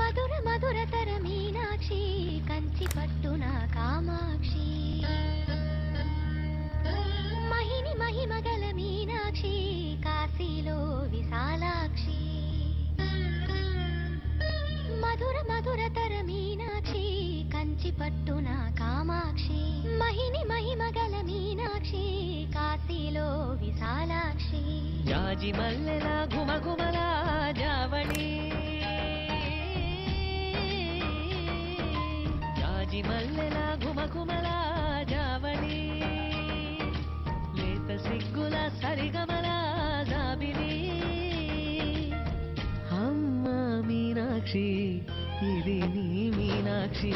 మధుర మధురతర మీనాక్షి కంచి పట్టున కామాక్షి మహిని మహిమగల మీనాక్షి కాశీలో విశాలాక్షి మధుర మధురతర మీనాక్షి కంచి పట్టున కామాక్షి మహిని మహిమగల మీనాక్షి కాశీలో విశాలాక్షి జాజి మల్లెల ఘుమఘుమల జావళి జాజి మల్లెల ఘుమఘుమల జావళి లేత సిగ్గుల సరిగమల జాబిలి అమ్మ మీనాక్షి ఇది నీ మీనాక్షి